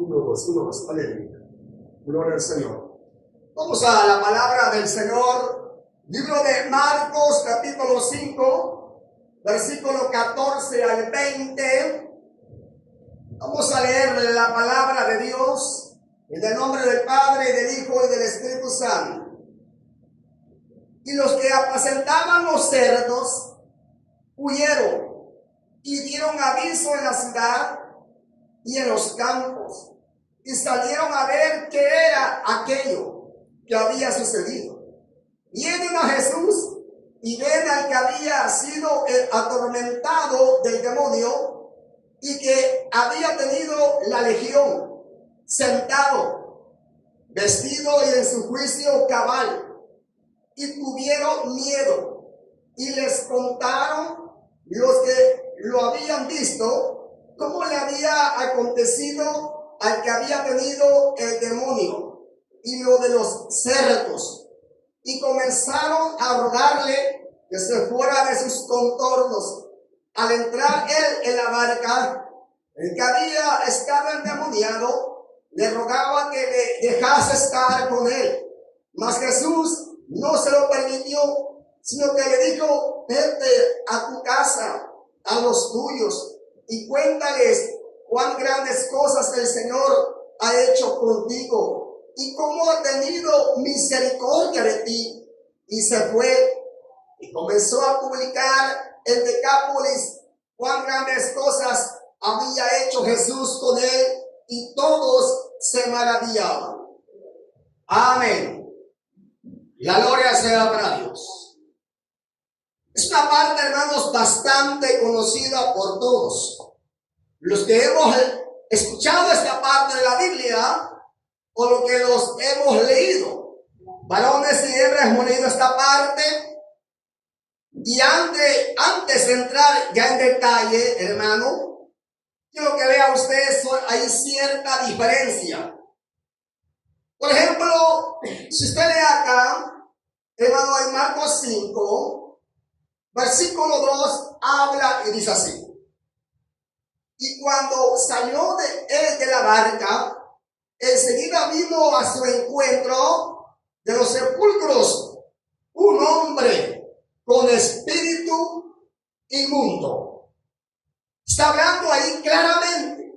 1, 2, aleluya. Gloria al Señor. Vamos a la palabra del Señor. Libro de Marcos, capítulo 5, versículo 14 al 20. Vamos a leer la palabra de Dios en el nombre del Padre, y del Hijo, y del Espíritu Santo. Y los que apacentaban los cerdos huyeron y dieron aviso en la ciudad y en los campos, y salieron a ver qué era aquello que había sucedido. Vienen a Jesús y ven al que había sido atormentado del demonio y que había tenido la legión, sentado, vestido y en su juicio cabal, y tuvieron miedo y les contaron los que lo habían visto cómo le había acontecido al que había tenido el demonio y lo de los cerdos, y comenzaron a rogarle que se fuera de sus contornos. Al entrar él en la barca, el que había estado endemoniado le rogaba que le dejase estar con él, mas Jesús no se lo permitió, sino que le dijo: vete a tu casa, a los tuyos, y cuéntales cuán grandes cosas el Señor ha hecho contigo y cómo ha tenido misericordia de ti. Y se fue y comenzó a publicar en Decápolis cuán grandes cosas había hecho Jesús con él, y todos se maravillaban. Amén. La gloria sea para Dios. Es una parte, hermanos, bastante conocida por todos. Los que hemos escuchado esta parte de la Biblia, o los que los hemos leído, varones y hembras, hemos leído esta parte. Y antes de entrar ya en detalle, hermano, quiero que vea usted, hay cierta diferencia. Por ejemplo, si usted lee acá, hermano, en Marcos 5, versículo 2, habla y dice así: y cuando salió de él de la barca, enseguida vino a su encuentro de los sepulcros un hombre con espíritu inmundo. Está hablando ahí claramente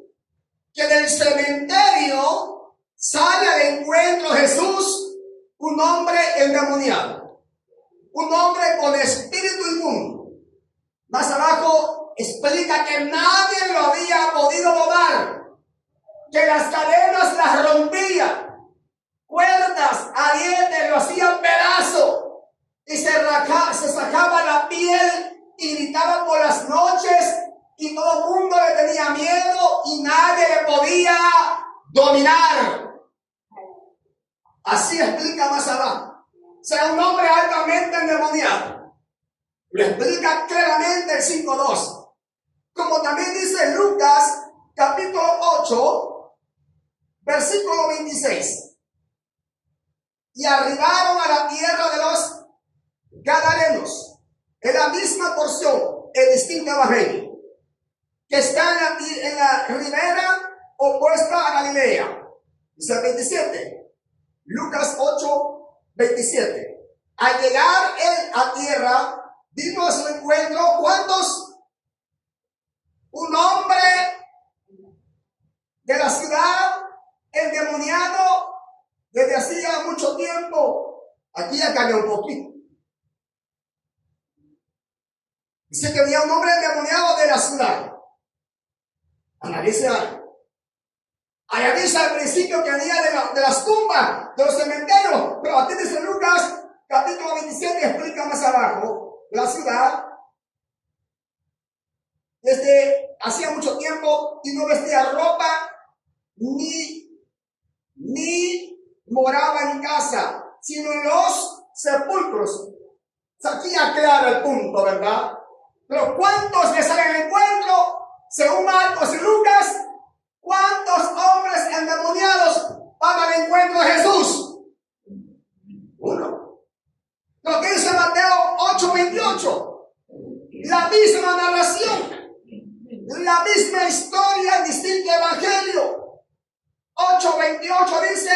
que del cementerio sale al encuentro de Jesús un hombre endemoniado, un hombre con espíritu inmundo. Más abajo explica que nadie lo había podido domar, que las cadenas las rompía, cuerdas, arietes lo hacían pedazo, y se sacaba la piel y gritaba por las noches, y todo el mundo le tenía miedo y nadie le podía dominar. Así explica más abajo. O sea, un hombre altamente endemoniado. Lo explica claramente el 5:2. Como también dice Lucas, capítulo 8, versículo 26. Y arribaron a la tierra de los Gadarenos, en la misma porción, en distinta evangelio, que está en la ribera opuesta a Galilea. Dice el 27. Lucas 8, 27. Al llegar él a tierra, vino a su encuentro, ¿cuántos? Un hombre de la ciudad, endemoniado desde hacía mucho tiempo. Aquí ya cambió un poquito. Dice que había un hombre endemoniado de la ciudad. Analice algo. Allá dice al principio que venía de las tumbas, de los cementerios, pero aquí dice Lucas, capítulo 27, explica más abajo, la ciudad, desde hacía mucho tiempo, y no vestía ropa, ni moraba en casa, sino en los sepulcros. Aquí aclara el punto, ¿verdad? Pero ¿cuántos le salen al encuentro? Según Marcos y Lucas, ¿cuántos hombres endemoniados van al encuentro de Jesús? Uno. Lo que dice Mateo 8:28. La misma narración, la misma historia, distinto evangelio. 8:28 dice,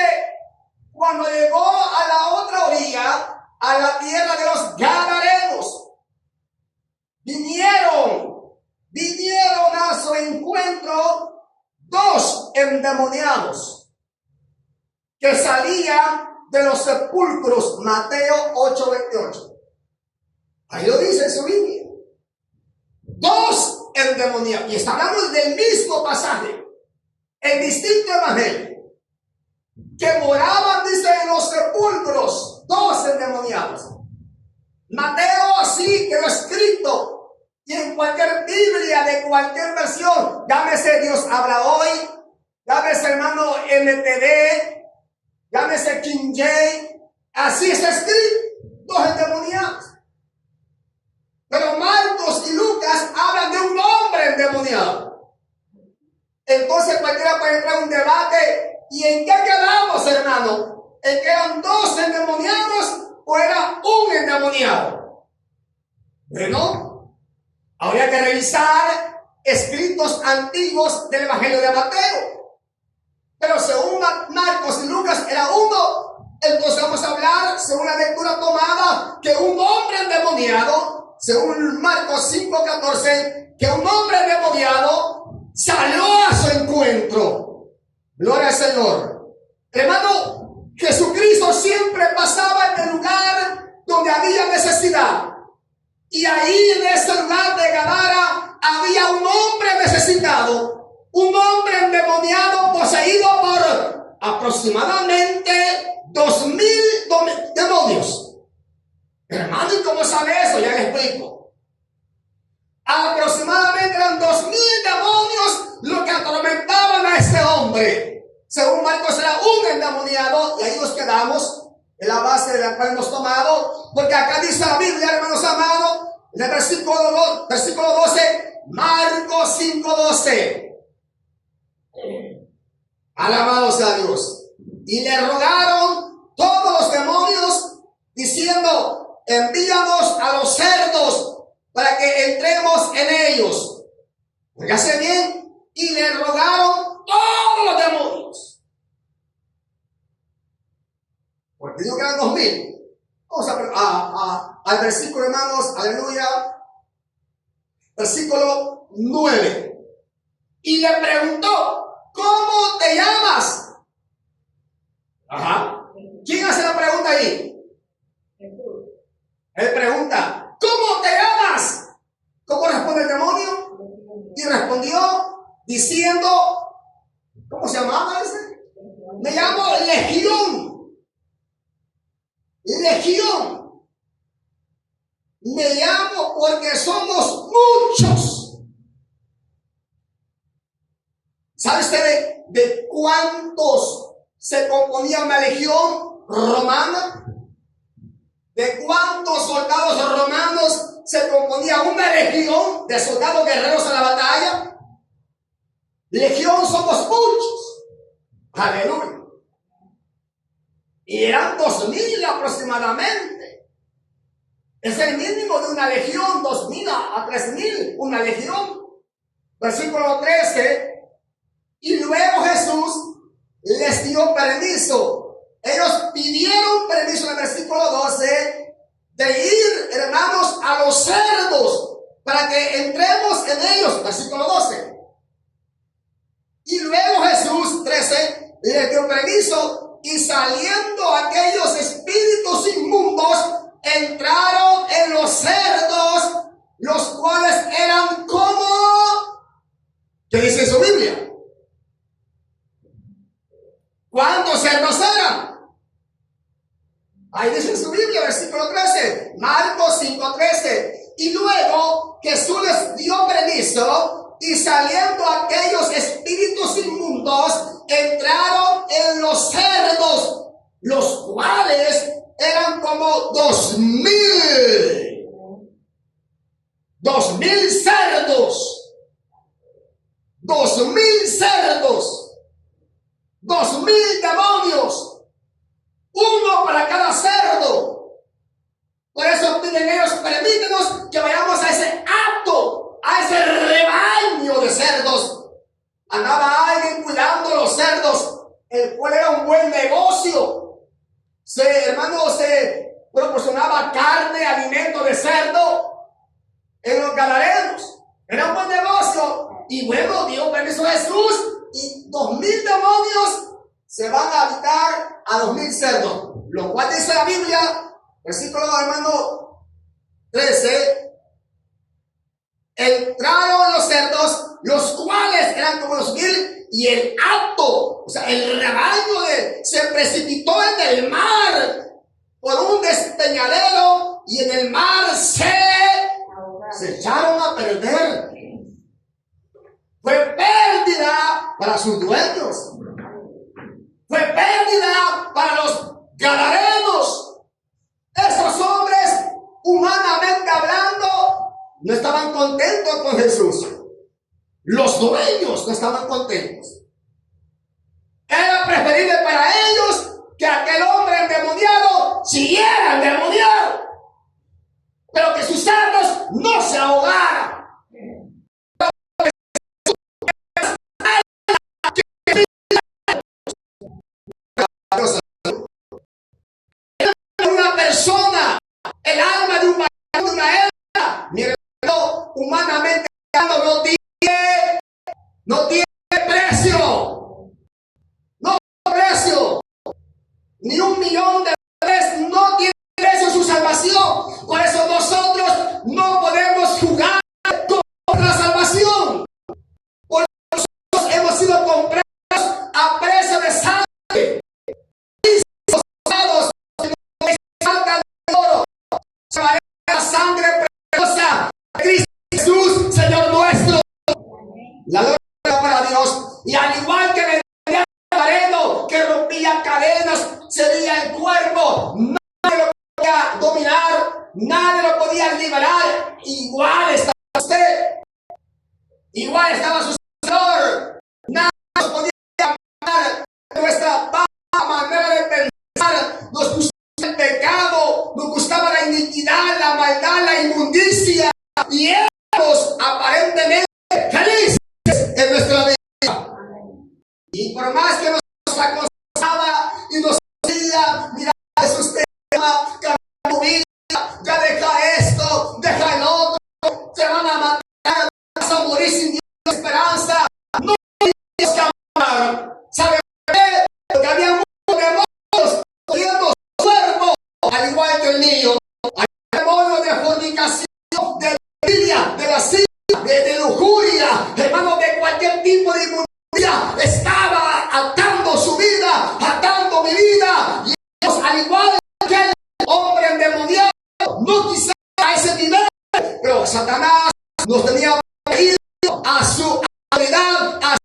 cuando llegó a la otra orilla, a la tierra de los Gadarenos, vinieron a su encuentro 2 endemoniados que salían de los sepulcros. Mateo 8:28. Ahí lo dice en su Biblia. 2 endemoniados. Y está hablando del mismo pasaje, en distinto evangelio, que moraban, dice, en los sepulcros, 2 endemoniados. Mateo así quedó escrito. Y en cualquier Biblia, de cualquier versión, llámese Dios habla hoy, llámese hermano NTD, llámese King James, así está escrito, 2 endemoniados. Pero Marcos y Lucas hablan de un hombre endemoniado. Entonces cualquiera puede entrar en un debate. ¿Y en qué quedamos, hermano? ¿En que eran 2 endemoniados o era un endemoniado? Bueno, habría que revisar escritos antiguos del Evangelio de Mateo. Pero según Marcos y Lucas era uno. Entonces vamos a hablar, según la lectura tomada, que un hombre endemoniado, según Marcos 5:14, que un hombre endemoniado salió a su encuentro. Gloria al Señor. Hermano, Jesucristo siempre pasaba en el lugar donde había necesidad. Y ahí en ese lugar de Gadara había un hombre necesitado, un hombre endemoniado poseído por aproximadamente 2,000 demonios. Hermano, ¿y cómo sabe eso? Ya le explico. Aproximadamente eran 2,000 demonios los que atormentaban a este hombre. Según Marcos era un endemoniado, y ahí nos quedamos en la base de la cual hemos tomado, porque acá dice la Biblia, hermanos amados, en el versículo 12, Marcos 5:12. Alabado sea Dios. Y le rogaron todos los demonios, diciendo, envíanos a los cerdos para que entremos en ellos. Óigase bien, y le rogaron todos los demonios. Porque dijo que eran 2,000. Vamos al versículo, hermanos, aleluya. Versículo 9. Y le preguntó, ¿cómo te llamas? Ajá. ¿Quién hace la pregunta ahí? Él pregunta, ¿cómo te llamas? ¿Cómo responde el demonio? Y respondió diciendo, ¿cómo se llamaba ese? Me llamo Legión. Legión. Me llamo porque somos muchos. ¿Sabe usted de cuántos se componía una legión romana? ¿De cuántos soldados romanos se componía una legión de soldados guerreros en la batalla? Legión somos muchos. Aleluya. Y eran 2,000 aproximadamente. Es el mínimo de una legión, 2,000 a 3,000, una legión. Versículo 13. Y luego Jesús les dio permiso. Ellos pidieron permiso en el versículo 12 de ir, hermanos, a los cerdos para que entremos en ellos. Versículo 12. Y luego Jesús, 13, les dio permiso. Y saliendo aquellos espíritus inmundos, entraron en los cerdos, los cuales eran como... ¿Qué dice su Biblia? ¿Cuántos cerdos eran? Ahí dice en su Biblia, versículo 13, Marcos 5:13. Y luego Jesús les dio permiso, y saliendo aquellos espíritus inmundos, entraron en los cerdos, los cuales eran como 2,000. 2,000 cerdos. 2,000 cerdos. 2,000 demonios. Uno para cada cerdo. Por eso piden ellos, permítenos que vayamos a ese acto, a ese rebaño de cerdos. Andaba alguien cuidando los cerdos Y bueno, dio permiso a Jesús y 2000 demonios se van a habitar a 2000 cerdos. Lo cual dice la Biblia, versículo hermano 13. Entraron los cerdos, los cuales eran como los 1000, y el hato, o sea, el rebaño se precipitó en el mar por un despeñadero, y en el mar se echaron a perder. Fue pérdida para sus dueños. Fue pérdida para los gadarenos. Esos hombres, humanamente hablando, no estaban contentos con Jesús. Los dueños no estaban contentos. Era preferible para ellos que aquel hombre endemoniado siguiera endemoniado, pero que sus cerdos no se ahogaran. Una persona, el alma de una hembra, mi hermano, humanamente no tiene precio. No tiene precio. Ni $1.000.000 no tiene precio su salvación. Por eso nosotros no podemos jugar con la salvación. Porque nosotros hemos sido comprados a precio de sangre. La sangre preciosa de Cristo Jesús, Señor nuestro. La gloria para Dios. Y al igual que el Gadareno que rompía cadenas, sería el cuerpo. Nadie lo podía dominar, nadie lo podía liberar. Igual estaba usted, igual estaba su Señor. Nadie nos podía cambiar nuestra baja manera de pensar. Nos gustaba el pecado, nos gustaba la iniquidad, la maldad, la inmundicia, y éramos aparentemente felices en nuestra vida. Y por más que nos aconsejaba y nos decía, mira, Jesús te ama, cambia tu vida, ya deja esto, deja el otro, te van a matar, vas a morir sin Dios esperanza. No tienes que amar. ¿Sabe qué? Porque había muchos demonios poniendo cuerpo, al igual que el mío. Hay demonios de fornicación, de envidia, de lascivia, de lujuria, hermano, de cualquier tipo de inmundicia. Estaba atando su vida, atando mi vida. Y ellos, al igual que el hombre endemoniado, no quizá a ese nivel, pero Satanás nos tenía pedido a su autoridad, a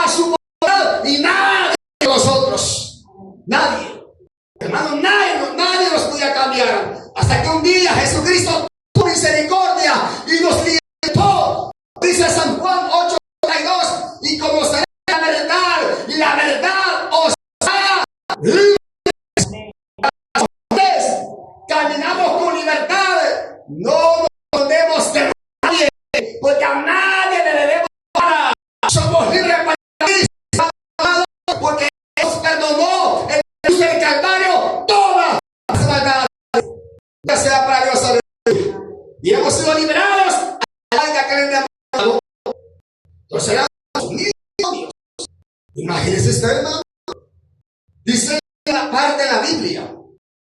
su voluntad, y nadie de nosotros, nadie. Hermano, nadie nos podía cambiar. Hasta que un día Jesucristo tuvo misericordia y nos libertó. Dice San Juan 8:32, y conoceréis la verdad, y la verdad os hará libres. Caminamos con libertad. No nos escondemos de nadie, porque a nadie le debemos nada. Somos libres para Cristo, porque Dios perdonó el Jesús del Calvario todas las maldades. Ya sea para Dios. Y hemos sido liberados a la que el endemoniado. Entonces éramos niños. Imagínese usted, hermano. Dice la parte de la Biblia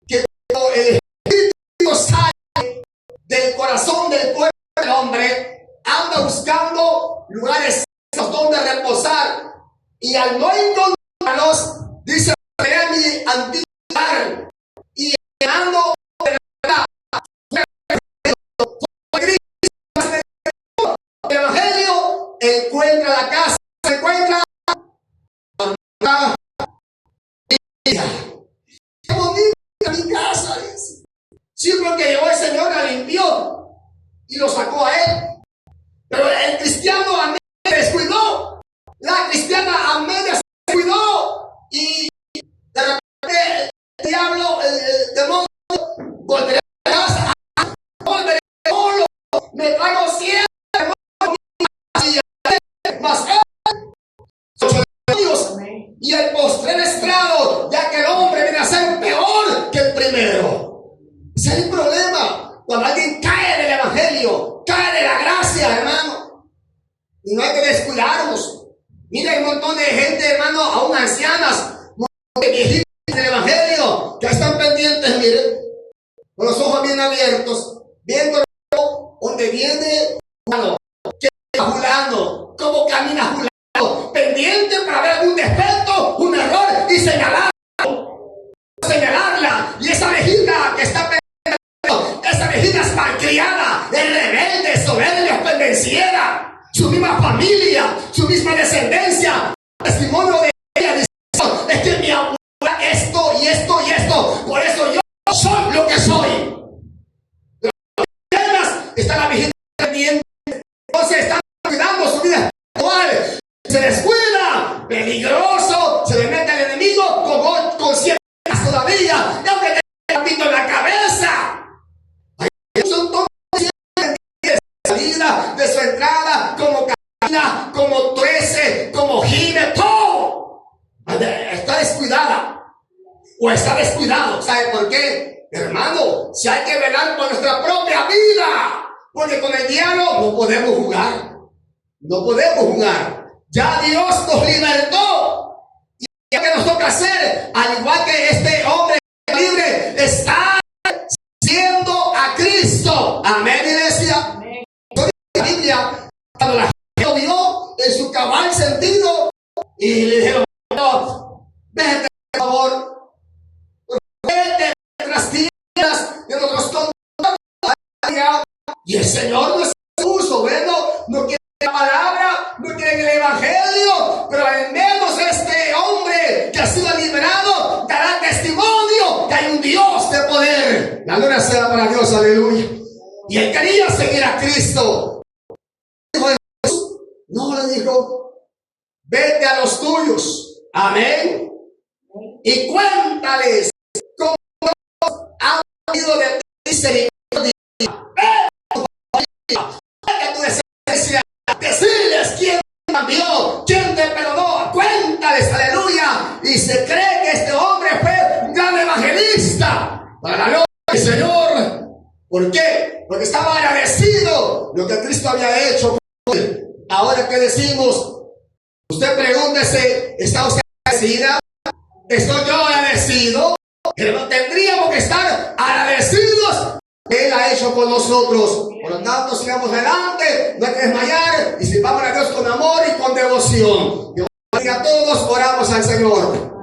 que cuando el Espíritu sale del corazón del cuerpo del hombre, anda buscando lugares donde reposar, y al no encontrarlos, dice, veré mi antiguo lugar, y llenando de verdad el Evangelio, encuentra la casa, se encuentra qué bonita mi casa, dice. Sí, porque llegó el Señor, la limpió y lo sacó a él. Pero el cristiano a media se descuidó, la cristiana a media se descuidó, y de repente el diablo, el demonio, volveré a casa, volveré solo, me traigo siempre más Dios, y el postrer estrado, ya que el hombre viene a ser peor que el primero. Ese es el problema cuando alguien cae del Evangelio, cae de la gracia, hermano. Y no hay que descuidarnos. Mira, hay un montón de gente, hermano, aún ancianas, de viejitas del Evangelio, que están pendientes, miren, con los ojos bien abiertos, viendo donde viene, hermano, que está Julano, cómo camina Julano, pendiente para ver algún defecto, un error y señalarla. Y esa viejita que está pendiente, esa viejita es malcriada, es rebelde, soberbia, pendenciera, su misma familia, su misma descendencia, testimonio de ella, dice, es que mi abuela esto y esto y esto, por eso yo soy lo que soy. Está la viejita pendiente, entonces están cuidando su vida espiritual, se descuida, peligroso, se le mete al enemigo con ciertas todavía, y aunque tenga un pito en la cabeza, son todos de salida, de su entrada, como camina, como 13, como gime, todo está descuidada o está descuidado. ¿Sabe por qué? Hermano, si hay que velar por nuestra propia vida, porque con el diablo no podemos jugar, no podemos jugar. Ya Dios nos libertó y lo que nos toca hacer, al igual que este hombre libre, está siendo a Cristo. Amén, iglesia. Amén. La Biblia, cuando la gente lo vio en su cabal sentido y le dijeron, no, vete por favor, vete de nuestras tierras, de nuestros contornos. Y el Señor nos puso, bueno, no quiere la palabra, no quiere el evangelio, pero al menos este hombre que ha sido liberado dará testimonio que hay un Dios de poder. La gloria sea para Dios, aleluya. Y él quería seguir a Cristo. Dijo Jesús, no, le dijo, vete a los tuyos, amén, y cuéntales cómo Dios ha tenido de ti misericordia. Que tu descendencia, decirles quién te cambió, quién te perdonó, cuéntales, aleluya. Y se cree que este hombre fue un gran evangelista para la gloria del Señor. ¿Por qué? Porque estaba agradecido lo que Cristo había hecho por él. Ahora, ¿qué decimos? Usted pregúntese, ¿está usted agradecida? ¿Estoy yo agradecido? Pero tendríamos que estar agradecidos que Él ha hecho con nosotros. Por lo tanto, sigamos adelante, no hay que desmayar y sirvamos a Dios con amor y con devoción. Y a todos oramos al Señor.